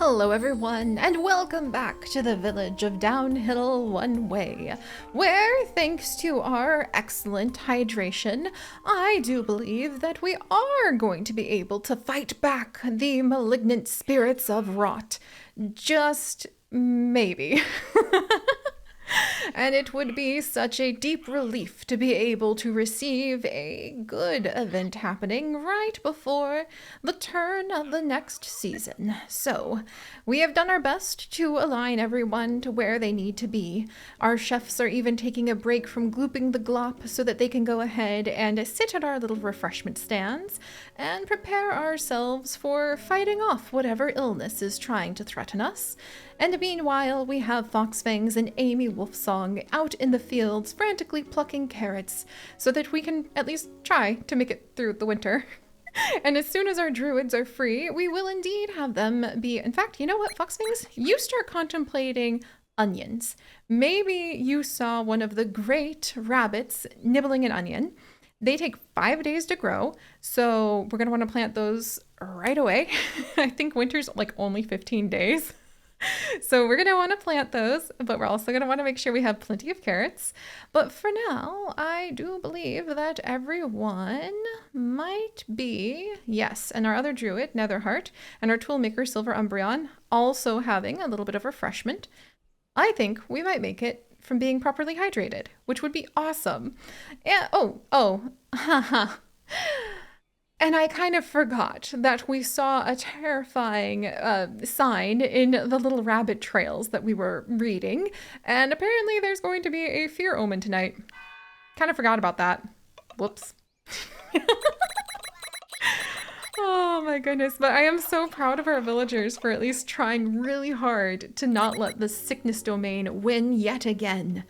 Hello everyone, and welcome back to the village of Downhill One Way, where, thanks to our excellent hydration, I do believe that we are going to be able to fight back the malignant spirits of rot. Just maybe. And it would be such a deep relief to be able to receive a good event happening right before the turn of the next season. So, we have done our best to align everyone to where they need to be. Our chefs are even taking a break from glooping the glop so that they can go ahead and sit at our little refreshment stands and prepare ourselves for fighting off whatever illness is trying to threaten us. And meanwhile, we have Foxfangs and Amy Wolfsong out in the fields frantically plucking carrots so that we can at least try to make it through the winter. And as soon as our druids are free, we will indeed have them be... In fact, you know what, Foxfangs? You start contemplating onions. Maybe you saw one of the great rabbits nibbling an onion. They take 5 days to grow, so we're going to want to plant those right away. I think winter's like only 15 days. So we're going to want to plant those, but we're also going to want to make sure we have plenty of carrots. But for now, I do believe that everyone might be, yes, and our other druid, Netherheart, and our toolmaker, Silver Umbreon, also having a little bit of refreshment. I think we might make it from being properly hydrated, which would be awesome. And, haha. And I kind of forgot that we saw a terrifying sign in the little rabbit trails that we were reading. And apparently there's going to be a fear omen tonight. Kind of forgot about that. Whoops. Oh my goodness. But I am so proud of our villagers for at least trying really hard to not let the sickness domain win yet again.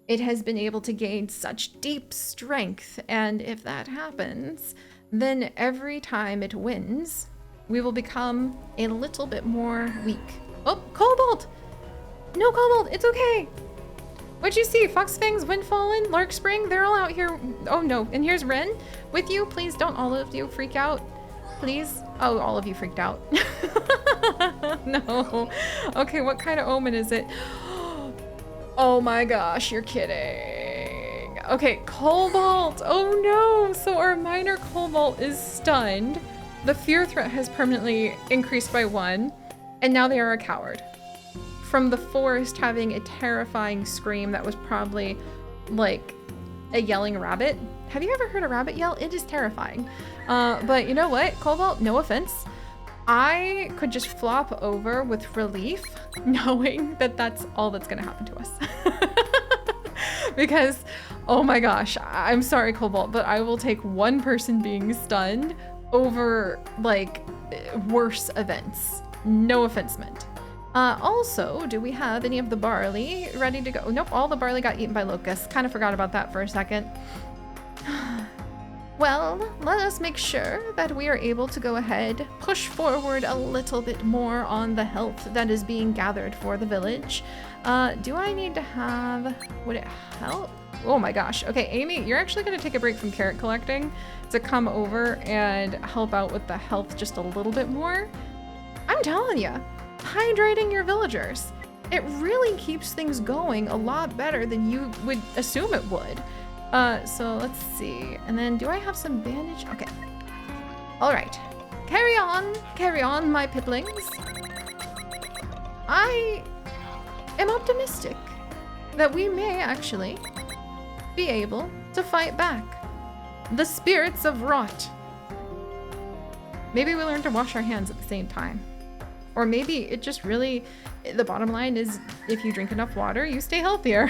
It has been able to gain such deep strength. And if that happens... then every time it wins, we will become a little bit more weak. Oh, Cobalt! No, Cobalt, it's okay. What'd you see? Foxfangs, Windfallen, Larkspring, they're all out here. Oh no, and here's Wren with you. Please don't all of you freak out. Please. Oh, all of you freaked out. No. Okay, what kind of omen is it? Oh my gosh, you're kidding. Okay, Cobalt! Oh no! So our minor Cobalt is stunned. The fear threat has permanently increased by 1, and now they are a coward. From the forest having a terrifying scream that was probably like a yelling rabbit. Have you ever heard a rabbit yell? It is terrifying. But you know what, Cobalt, no offense. I could just flop over with relief knowing that that's all that's gonna happen to us. Because, oh my gosh, I'm sorry, Cobalt, but I will take one person being stunned over, like, worse events. No offense meant. Also, do we have any of the barley ready to go? Nope, all the barley got eaten by locusts. Kind of forgot about that for a second. Well, let us make sure that we are able to go ahead, push forward a little bit more on the health that is being gathered for the village. Do I need to have... would it help? Oh my gosh. Okay, Amy, you're actually going to take a break from carrot collecting to come over and help out with the health just a little bit more. I'm telling you, hydrating your villagers, it really keeps things going a lot better than you would assume it would. So let's see. And then do I have some bandage? Okay. All right. Carry on, my pitlings. I am optimistic that we may actually be able to fight back the spirits of rot. Maybe we learn to wash our hands at the same time. Or maybe it just really, the bottom line is if you drink enough water, you stay healthier.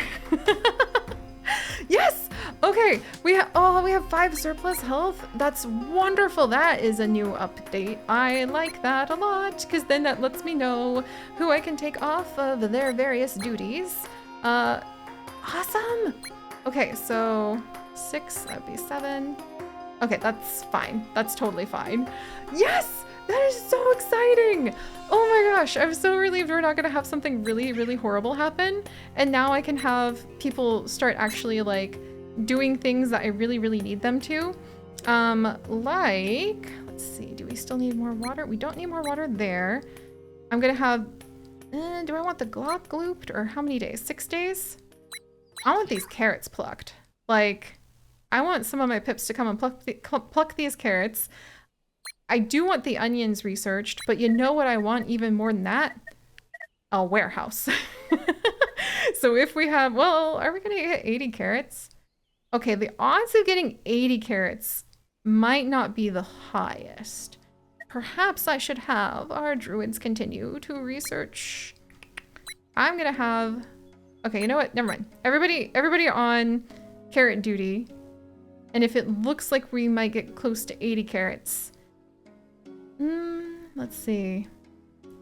Yes! Okay, we have 5 surplus health. That's wonderful. That is a new update. I like that a lot because then that lets me know who I can take off of their various duties. Awesome. Okay, so 6, that'd be 7. Okay, that's fine. That's totally fine. Yes! That is so exciting! Oh my gosh, I'm so relieved we're not gonna have something really, really horrible happen. And now I can have people start actually like doing things that I really, really need them to. Like, let's see, do we still need more water? We don't need more water there. I'm gonna have, do I want the glop glooped or how many days? 6 days? I want these carrots plucked. Like, I want some of my pips to come and pluck these carrots. I do want the onions researched, but you know what I want even more than that? A warehouse. So if we have, well, are we gonna get 80 carrots? Okay, the odds of getting 80 carrots might not be the highest. Perhaps I should have our druids continue to research. I'm gonna have, okay, you know what? Never mind. Everybody on carrot duty. And if it looks like we might get close to 80 carrots. Let's see.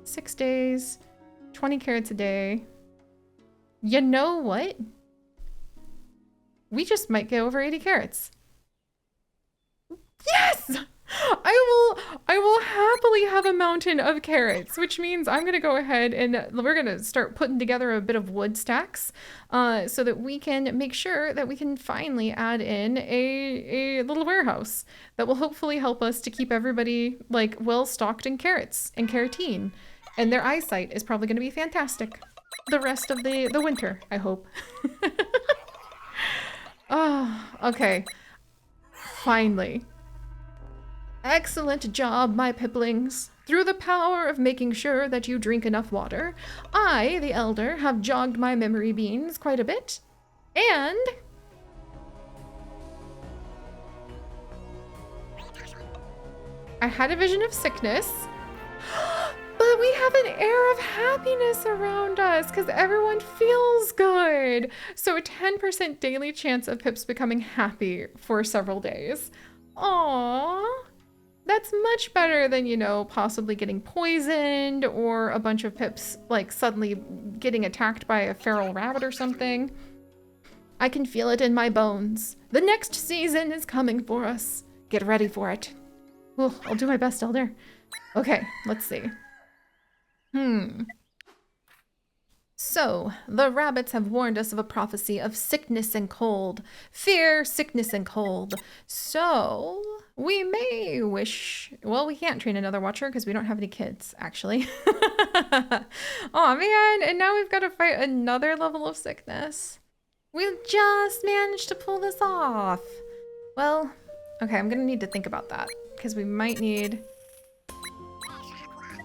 6 days, 20 carrots a day. You know what? We just might get over 80 carrots. Yes! I will happily have a mountain of carrots, which means I'm gonna go ahead and we're gonna start putting together a bit of wood stacks so that we can make sure that we can finally add in a little warehouse that will hopefully help us to keep everybody like well stocked in carrots and carotene, and their eyesight is probably gonna be fantastic the rest of the winter, I hope. Oh, okay. Finally. Excellent job, my piplings. Through the power of making sure that you drink enough water, I, the Elder, have jogged my memory beans quite a bit. And... I had a vision of sickness. But we have an air of happiness around us because everyone feels good. So a 10% daily chance of pips becoming happy for several days. Aww. That's much better than, you know, possibly getting poisoned or a bunch of pips like suddenly getting attacked by a feral rabbit or something. I can feel it in my bones. The next season is coming for us. Get ready for it. Ooh, I'll do my best, Elder. Okay, let's see. So, the rabbits have warned us of a prophecy of sickness and cold. Fear, sickness, and cold. So, we may wish... Well, we can't train another watcher because we don't have any kids, actually. Oh man, and now we've got to fight another level of sickness. We just managed to pull this off. Well, okay, I'm gonna need to think about that because we might need...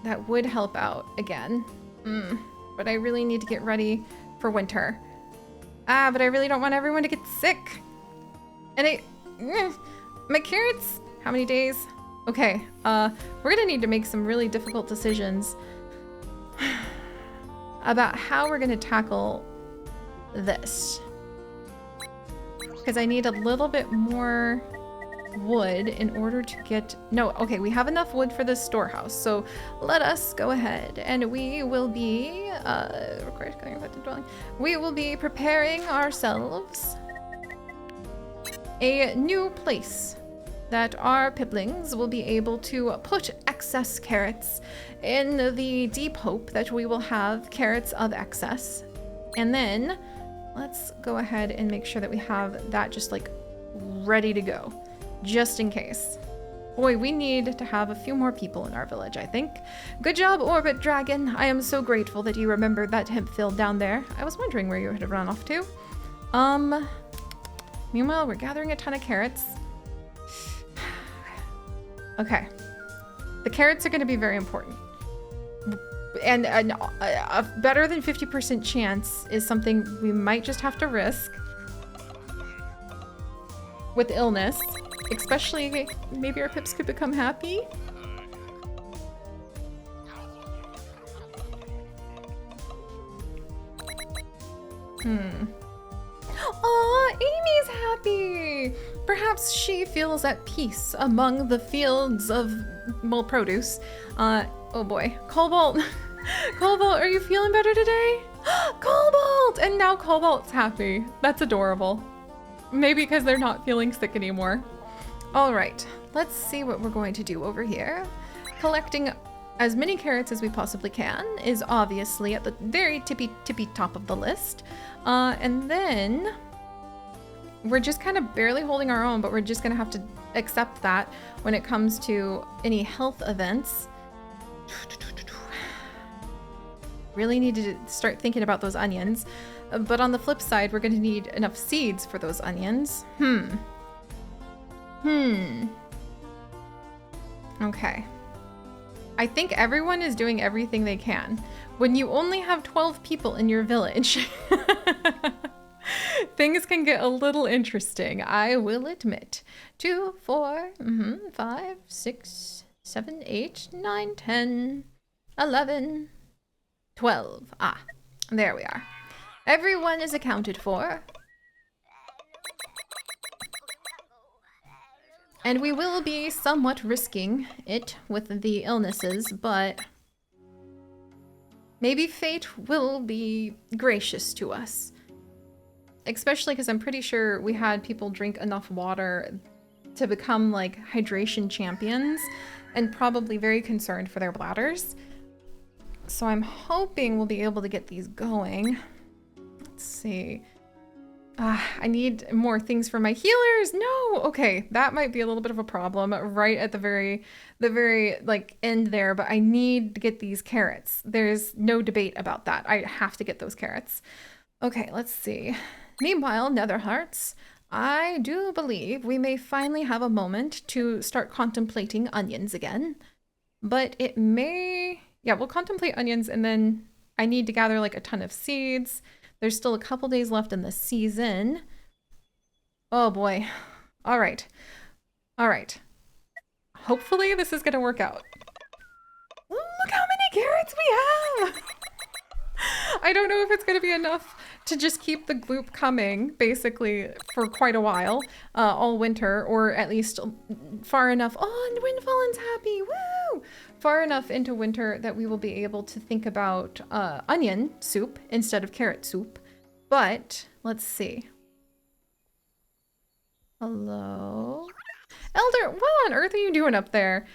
That would help out again. But I really need to get ready for winter. But I really don't want everyone to get sick. And my carrots, how many days? Okay, we're gonna need to make some really difficult decisions about how we're gonna tackle this. Because I need a little bit more wood in order to get... No, okay, we have enough wood for this storehouse, so let us go ahead and we will be we will be preparing ourselves a new place that our piplings will be able to put excess carrots in the deep hope that we will have carrots of excess. And then let's go ahead and make sure that we have that just like ready to go. Just in case. Boy, we need to have a few more people in our village, I think. Good job, Orbit Dragon. I am so grateful that you remembered that hemp field down there. I was wondering where you had run off to. Meanwhile, we're gathering a ton of carrots. Okay. The carrots are going to be very important. And a better than 50% chance is something we might just have to risk. With illness. Especially, maybe our pips could become happy. Aw, Amy's happy! Perhaps she feels at peace among the fields of, well, produce. Oh boy. Cobalt! Cobalt, are you feeling better today? Cobalt! And now Cobalt's happy. That's adorable. Maybe because they're not feeling sick anymore. All right, let's see what we're going to do over here. Collecting as many carrots as we possibly can is obviously at the very tippy top of the list. And then we're just kind of barely holding our own, but we're just gonna have to accept that when it comes to any health events. Really need to start thinking about those onions. But on the flip side, we're going to need enough seeds for those onions. Okay. I think everyone is doing everything they can. When you only have 12 people in your village, things can get a little interesting, I will admit. 2, 4, 5, 6, 7, 8, 9, 10, 11, 12. Ah, there we are. Everyone is accounted for. And we will be somewhat risking it with the illnesses, but maybe fate will be gracious to us. Especially because I'm pretty sure we had people drink enough water to become like hydration champions and probably very concerned for their bladders. So I'm hoping we'll be able to get these going. Let's see. I need more things for my healers. No, okay, that might be a little bit of a problem right at the very like end there, but I need to get these carrots. There's no debate about that. I have to get those carrots. Okay, let's see. Meanwhile, Netherhearts, I do believe we may finally have a moment to start contemplating onions again, but it may, yeah, we'll contemplate onions and then I need to gather like a ton of seeds. There's still a couple days left in the season. Oh boy. All right. All right. Hopefully this is going to work out. Look how many carrots we have! I don't know if it's going to be enough to just keep the gloop coming, basically, for quite a while, all winter, or at least far enough. Oh, and Windfallen's happy! Woo! Far enough into winter that we will be able to think about onion soup instead of carrot soup. But, let's see. Hello? Elder, what on earth are you doing up there?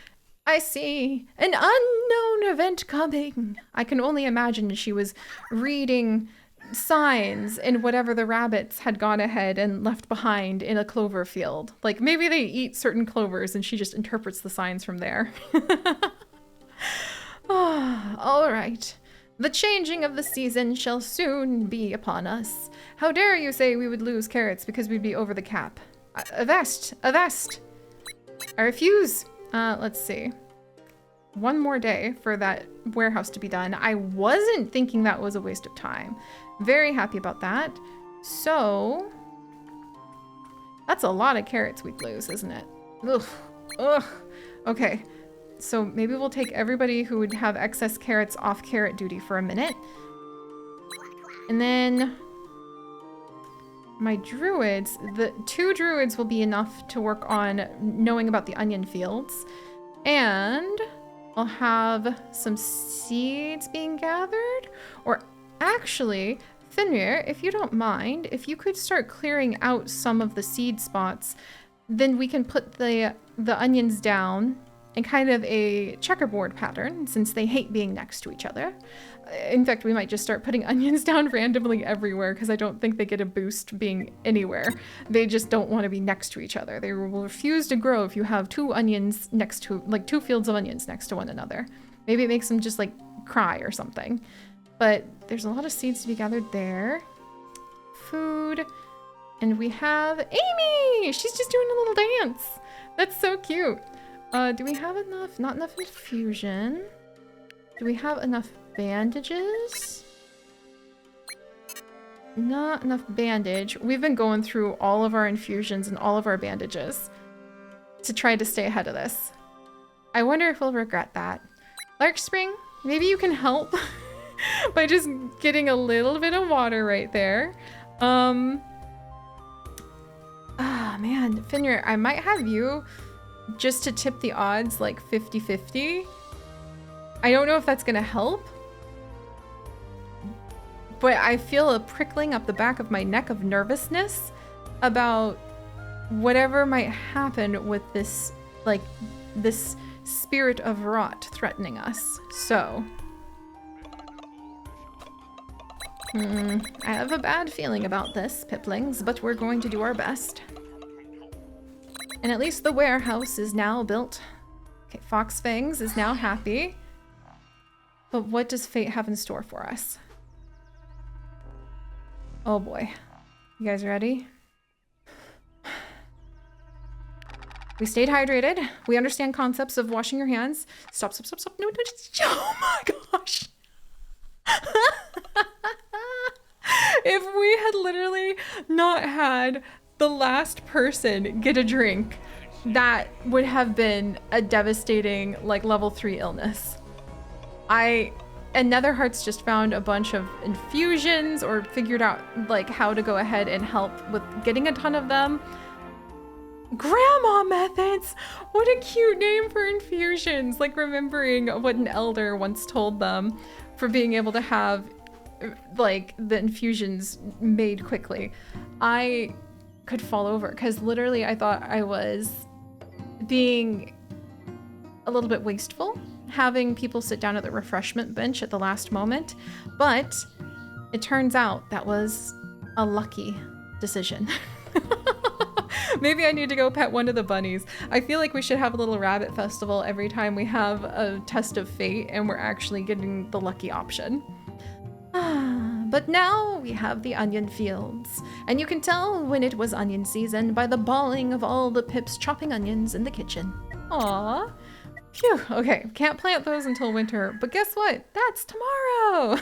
I see an unknown event coming. I can only imagine she was reading signs in whatever the rabbits had gone ahead and left behind in a clover field. Like maybe they eat certain clovers and she just interprets the signs from there. Oh, all right. The changing of the season shall soon be upon us. How dare you say we would lose carrots because we'd be over the cap? Avast! Avast! I refuse! Let's see. One more day for that warehouse to be done. I wasn't thinking that was a waste of time. Very happy about that. So, that's a lot of carrots we'd lose, isn't it? Ugh. Ugh. Okay. So maybe we'll take everybody who would have excess carrots off carrot duty for a minute. And then my druids, the 2 druids will be enough to work on knowing about the onion fields. And I'll have some seeds being gathered. Or actually, Fenrir, if you don't mind, if you could start clearing out some of the seed spots, then we can put the onions down in kind of a checkerboard pattern, since they hate being next to each other. In fact, we might just start putting onions down randomly everywhere, because I don't think they get a boost being anywhere. They just don't want to be next to each other. They will refuse to grow if you have 2 onions next to, like 2 fields of onions next to one another. Maybe it makes them just like cry or something. But there's a lot of seeds to be gathered there. Food. And we have Amy! She's just doing a little dance. That's so cute. Do we have enough? Not enough infusion. Do we have enough bandages? Not enough bandage. We've been going through all of our infusions and all of our bandages to try to stay ahead of this. I wonder if we'll regret that. Larkspring, maybe you can help by just getting a little bit of water right there. Ah, man, Fenrir, I might have you just to tip the odds like 50-50. I don't know if that's gonna help, but I feel a prickling up the back of my neck of nervousness about whatever might happen with this, like, this spirit of rot threatening us. So, I have a bad feeling about this, Piplings, but we're going to do our best. And at least the warehouse is now built. Okay, Foxfangs is now happy. But what does fate have in store for us? Oh boy. You guys ready? We stayed hydrated. We understand concepts of washing your hands. Stop. No, no, oh my gosh. If we had literally not had the last person get a drink, that would have been a devastating, like, level 3 illness. And Netherheart's just found a bunch of infusions or figured out, like, how to go ahead and help with getting a ton of them. Grandma methods! What a cute name for infusions! Like, remembering what an elder once told them for being able to have, like, the infusions made quickly. I could fall over because literally I thought I was being a little bit wasteful, having people sit down at the refreshment bench at the last moment, but it turns out that was a lucky decision. Maybe I need to go pet one of the bunnies. I feel like we should have a little rabbit festival every time we have a test of fate and we're actually getting the lucky option. But now we have the onion fields, and you can tell when it was onion season by the bawling of all the pips chopping onions in the kitchen. Aww. Phew, okay, can't plant those until winter, but guess what? That's tomorrow!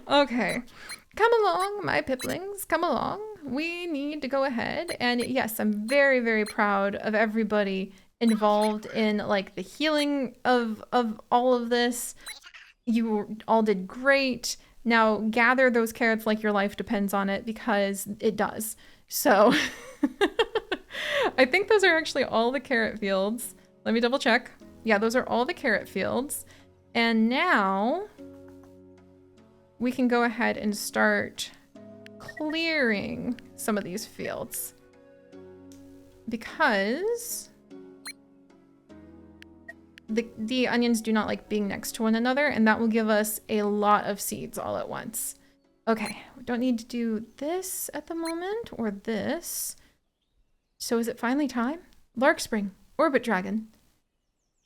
Okay, come along, my piplings, come along. We need to go ahead, and yes, I'm very, very proud of everybody involved in, like, the healing of all of this. You all did great. Now gather those carrots like your life depends on it, because it does. So I think those are actually all the carrot fields. Let me double check. Yeah, those are all the carrot fields. And now we can go ahead and start clearing some of these fields, because the onions do not like being next to one another, and that will give us a lot of seeds all at once. Okay, we don't need to do this at the moment, or this. So is it finally time? Larkspring, Orbit Dragon.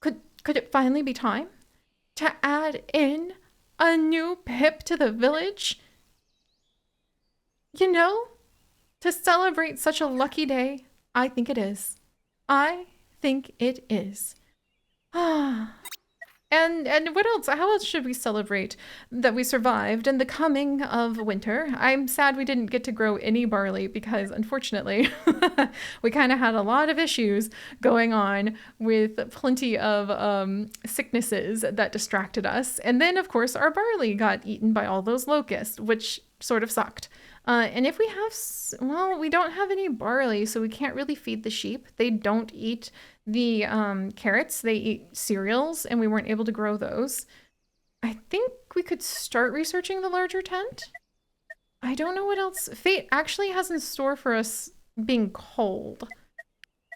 Could it finally be time to add in a new pip to the village? You know, to celebrate such a lucky day. I think it is. I think it is. And what else? How else should we celebrate that we survived and the coming of winter? I'm sad we didn't get to grow any barley because, unfortunately, we kind of had a lot of issues going on with plenty of sicknesses that distracted us. And then, of course, our barley got eaten by all those locusts, which sort of sucked. And if we have, well, we don't have any barley, so we can't really feed the sheep. They don't eat the carrots, they eat cereals, and we weren't able to grow those. I think we could start researching the larger tent. I don't know what else. Fate actually has in store for us being cold.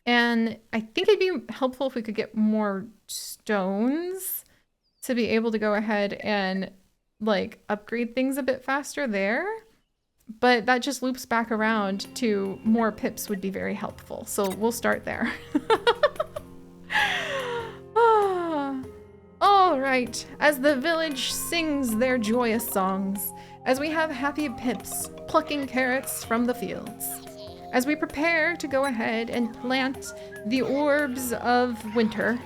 And I think it'd be helpful if we could get more stones to be able to go ahead and, like, upgrade things a bit faster there. But that just loops back around to more pips would be very helpful. So we'll start there. All right, as the village sings their joyous songs, as we have happy pips plucking carrots from the fields, as we prepare to go ahead and plant the orbs of winter,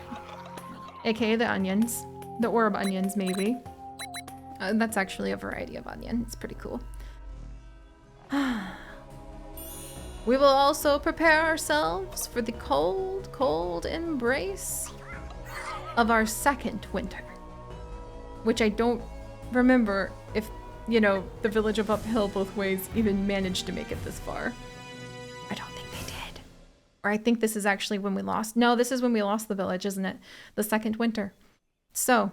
aka the onions, the orb onions maybe. That's actually a variety of onion. It's pretty cool. We will also prepare ourselves for the cold, cold embrace of our second winter, which I don't remember if, you know, the village of Uphill both ways even managed to make it this far. I don't think they did. Or I think this is actually when we lost. No, this is when we lost the village, isn't it? The second winter. So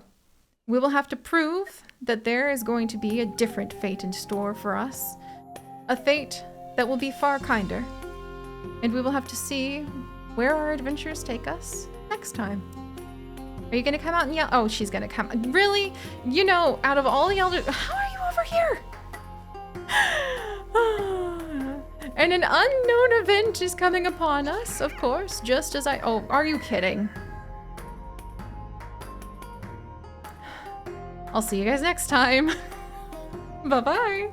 we will have to prove that there is going to be a different fate in store for us. A fate that will be far kinder. And we will have to see where our adventures take us next time. Are you gonna come out and yell? Oh, she's gonna come. Really? You know, out of all the elders, how are you over here? And an unknown event is coming upon us, of course, just as oh, are you kidding? I'll see you guys next time. Bye-bye.